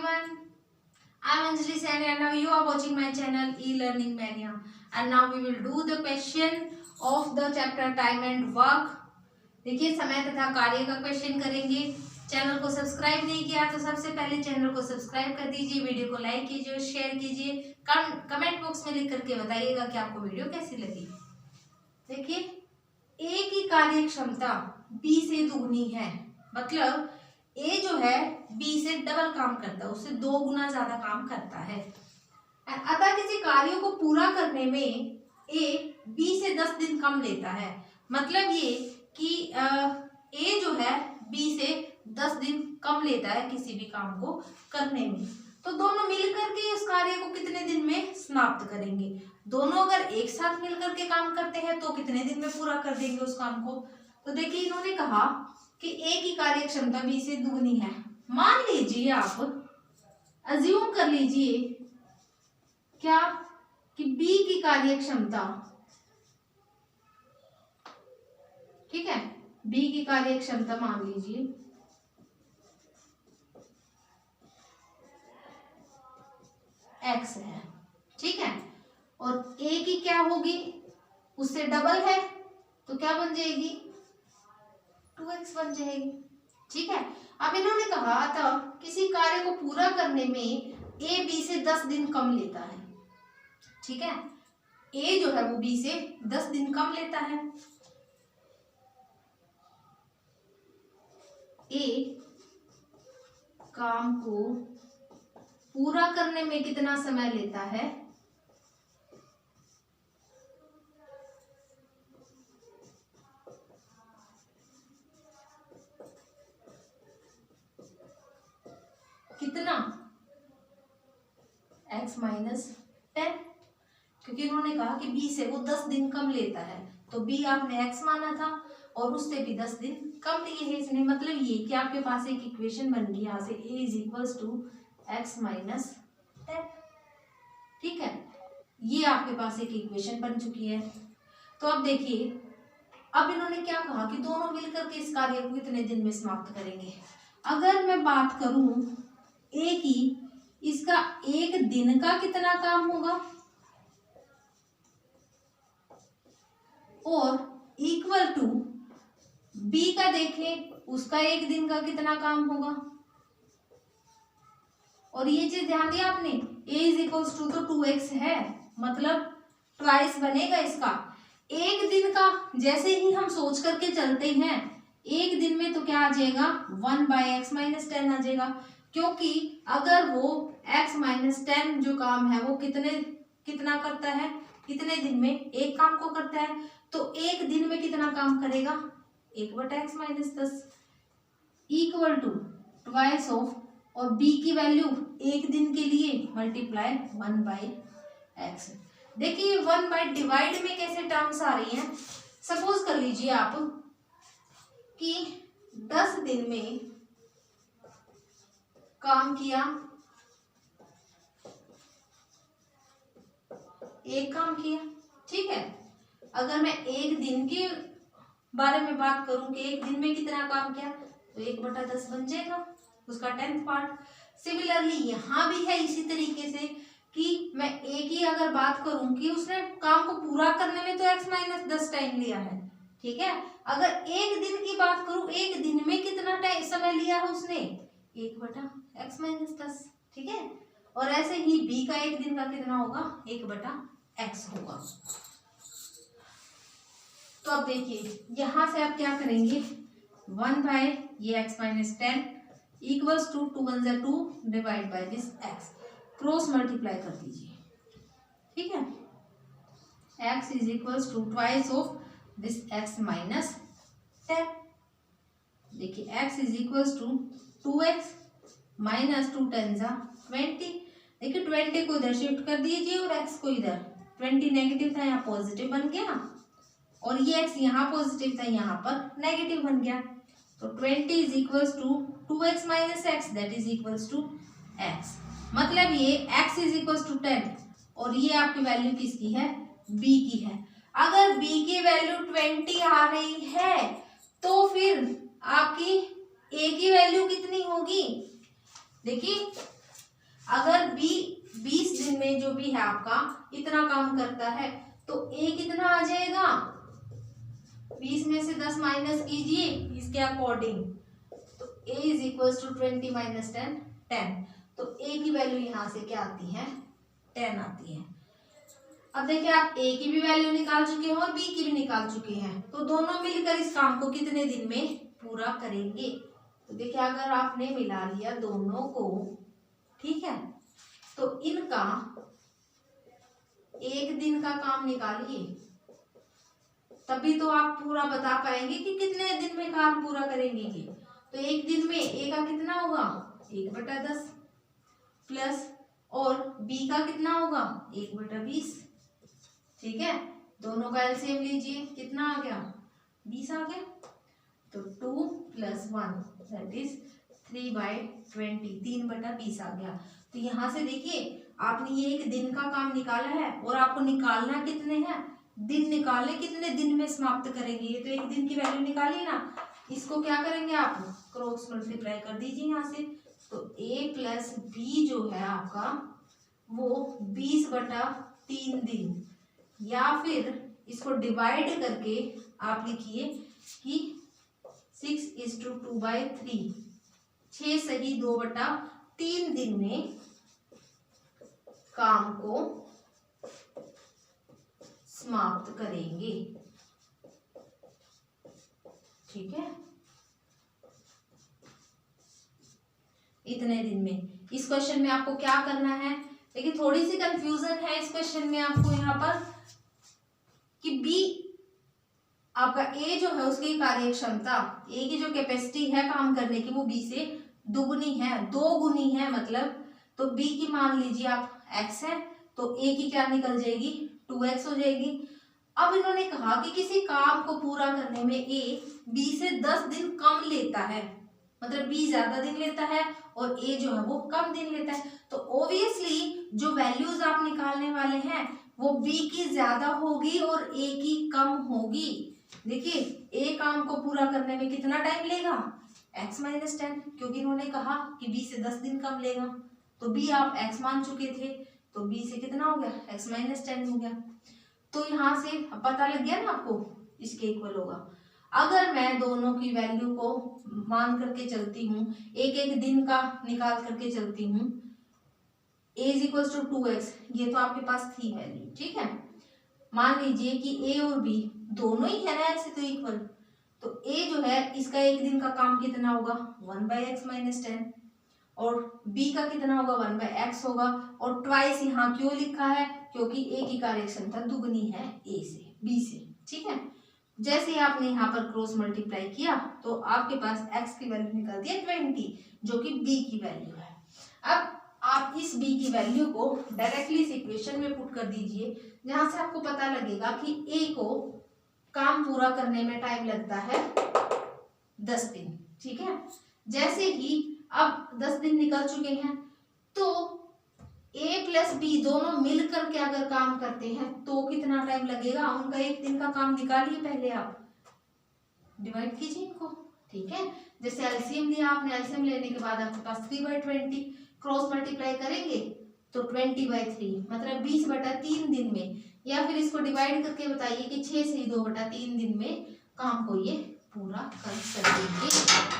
everyone. I'm Anjali Sani and now you are watching my channel E-Learning Mania. And now we will do the question of the chapter time and work. देखिए समय तथा कार्य का question करेंगे। Channel को subscribe नहीं किया तो सबसे पहले चैनल को सब्सक्राइब कर दीजिए, वीडियो को लाइक कीजिए, शेयर कीजिए, कमेंट बॉक्स में लिख करके बताइएगा कि आपको वीडियो कैसी लगी। देखिए ए की कार्य क्षमता बी से दुगनी है, मतलब ए जो है बी से डबल काम करता है, उससे 2 गुना ज्यादा काम करता है। अतः किसी कार्य को पूरा करने में ए बी से 10 दिन कम लेता है। मतलब ये कि ए जो है बी से 10 दिन कम लेता है किसी भी काम को करने में। तो दोनों मिलकर के उस कार्य को कितने दिन में समाप्त करेंगे? दोनों अगर एक साथ मिलकर के काम करते हैं तो कितने दिन में पूरा कर देंगे उस काम को? तो देखिए इन्होंने कहा कि ए की कार्य क्षमता बी से दुगनी है। मान लीजिए, आप अज्यूम कर लीजिए क्या कि बी की कार्य क्षमता, ठीक है, बी की कार्य क्षमता मान लीजिए x है, ठीक है, और a की क्या होगी, उससे डबल है तो क्या बन जाएगी, 2x बन जाएगी। ठीक है, अब इन्होंने कहा था किसी कार्य को पूरा करने में a b से 10 दिन कम लेता है। ठीक है, a जो है वो b से 10 दिन कम लेता है। a काम को पूरा करने में कितना समय लेता है? कितना? x माइनस 10, क्योंकि इन्होंने कहा कि b से वो 10 दिन कम लेता है, तो b आपने x माना था और उससे भी 10 दिन कम लिए है इसने। मतलब ये कि आपके पास एक इक्वेशन बन गई यहाँ से a is equals to x minus 10। ठीक है, ये आपके पास एक इक्वेशन बन चुकी है। तो अब देखिए, अब इन्होंने क्या कहा कि दोनों मिलकर के इस कार्य को कितने दिन में समाप्त करेंगे। अगर मैं बात करूं ए की, इसका एक दिन का कितना काम होगा और इक्वल टू बी का देखें, उसका एक दिन का कितना काम होगा। और ये चीज ध्यान दिया आपने, a इज इक्वल्स टू तो 2x है, मतलब ट्वाइस बनेगा इसका। एक दिन का जैसे ही हम सोच करके चलते हैं, एक दिन में तो क्या आ जाएगा, 1/x माइनस 10 आ जाएगा, क्योंकि अगर वो x माइनस 10 जो काम है वो कितना करता है, कितने दिन में एक काम को करता है, तो एक दिन में कितना काम करेगा, 1/x minus 10 equal to twice of, और b की वैल्यू एक दिन के लिए मल्टीप्लाई 1/x। देखिए 1 डिवाइड में कैसे टर्म्स आ रही हैं। सपोज कर लीजिए आप कि 10 दिन में काम किया, एक काम किया। ठीक है, अगर मैं एक दिन के बारे में बात करूं कि एक दिन में कितना काम किया, तो 1/10 बन जाएगा, उसका 10th पार्ट। सिमिलरली यहाँ भी है इसी तरीके से कि मैं ए की अगर बात करूं कि उसने काम को पूरा करने में तो x माइनस 10 टाइम लिया है। ठीक है, अगर एक दिन की बात करूं, एक दिन में कितना टाइम समय लिया है उसने, 1/x माइनस 10। ठीक है, और ऐसे ही b का एक दिन का कितना होगा, 1/x होगा। तो अब देखिए यहां से आप क्या करेंगे, 1 ये x माइनस 10 इक्वल्स टू 2 1 जा 2 divide by this x, cross multiply कर दीजिए। ठीक है, x is equals to twice of this x minus 10। देखिए x is equals to 2x minus 2 10 जा 20। देखिए 20 को इधर शिफ्ट कर दीजिए और x को इधर, 20 नेगेटिव था यहाँ पॉजिटिव बन गया, और ये x यहाँ पॉजिटिव था यहाँ पर नेगेटिव बन गया। तो 20 is equals to 2x minus x, that is equals to x। मतलब ये x इज इक्वल्स टू 10 और ये आपकी वैल्यू किसकी है, b की है। अगर b की वैल्यू 20 आ रही है तो फिर आपकी a की वैल्यू कितनी होगी। देखिए करता है तो a कितना आ जाएगा, 20 में से 10 माइनस कीजिए इसके अकॉर्डिंग, तो a is equal to 20 minus 10, 10। तो a की वैल्यू यहाँ से क्या आती है, 10 आती है। अब देखिए आप a की भी वैल्यू निकाल चुके हैं और b की भी निकाल चुके हैं, तो दोनों मिलकर इस काम को कितने दिन में पूरा करेंगे। तो देखिए अगर आपने मिला लिया दोनों को, ठीक है, तो इनका एक दिन का काम निकालिए, तभी तो आप पूरा बता पाएंगे कि कितने दिन में काम पूरा करेंगे ये। तो एक दिन में a का कितना होगा, 1/10 प्लस और b का कितना होगा, 1/20। ठीक है, दोनों का एलसीएम लीजिए, कितना आ गया, 20 आ गया। तो 2 + 1 दैट इज 3/20, 3/20 आ गया। तो यहाँ से देखिए आपने ये एक दिन का काम निकाला है और आपको निकालना कितने हैं, दिन निकालने, कितने दिन में समाप्त करेंगे। ये तो एक दिन की वैल्यू निकाली ना, इसको क्या करेंगे आप, क्रॉस मल्टीप्लाई कर दीजिए यहाँ से। तो a + b जो है आपका वो 20/3 दिन, या फिर इसको डिवाइड करके आप लिखिए कि 6:2/3, 6 सही 2/3 दिन में काम को समाप्त करेंगे। ठीक है, इतने दिन में। इस क्वेश्चन में आपको क्या करना है, देखिए थोड़ी सी कंफ्यूजन है इस क्वेश्चन में आपको यहाँ पर कि बी आपका ए जो है उसकी कार्य क्षमता, ए की जो कैपेसिटी है काम करने की वो बी से दुगुनी है, 2 गुनी है मतलब। तो बी की मान लीजिए आप x है, तो ए की क्या निकल जाएगी, 2x हो जाएगी। अब इन्होंने कहा कि किसी काम को पूरा करने में ए बी से 10 दिन कम लेता है, मतलब बी ज्यादा दिन लेता है और ए जो है वो कम दिन लेता है। तो ऑब्वियसली जो वैल्यूज आप निकालने वाले हैं वो बी की ज्यादा होगी और ए की कम होगी। देखिए ए काम को पूरा करने में कितना टाइम लेगा, x - 10, क्योंकि इन्होंने कहा कि b से 10 दिन कम लेगा। तो b आप x मान चुके थे, तो b से कितना हो गया, x - 10 हो गया। तो यहाँ से पता लग गया ना आपको, इसके इक्वल होगा। अगर मैं दोनों की वैल्यू को मान करके चलती हूँ, एक एक दिन का निकाल करके चलती हूँ, a = 2x, ये तो आपके पास थी वैल्यू, ठीक है। मान लीजिए कि a और b दोनों ही है ना ऐसे तो इक्वल, तो a जो है इसका एक दिन का काम कितना होगा, 1/x - 10, और b का कितना होगा, 1/x होगा। और ट्वाइस यहाँ क्यों लिखा है, क्योंकि a की कार्य क्षमता दुगनी है a से, b से, ठीक है। जैसे आपने यहाँ पर क्रॉस मल्टीप्लाई किया तो आपके पास x की वैल्यू निकलती है 20, जो कि b की वैल्यू है। अब आप इस b की वैल्यू को डायरेक्टली इस इक्वेशन में पुट कर दीजिए, जहां से आपको पता लगेगा कि a को काम पूरा करने में टाइम लगता है 10 दिन, ठीक है। जैसे ही अब 10 दिन निकल चुके हैं, तो a + b दोनों मिलकर के अगर काम करते हैं तो कितना टाइम लगेगा, उनका एक दिन का काम निकालिए, पहले आप डिवाइड कीजिए इनको, ठीक है। जैसे एलसीएम लिया आपने, एलसीएम लेने के बाद आपके पास 3/20, क्रॉस मल्टीप्लाई करेंगे तो 20/3 मतलब 20/3 दिन में, या फिर इसको डिवाइड करके बताइए कि 6 से 2/3 दिन में काम को ये पूरा कर सकेंगे।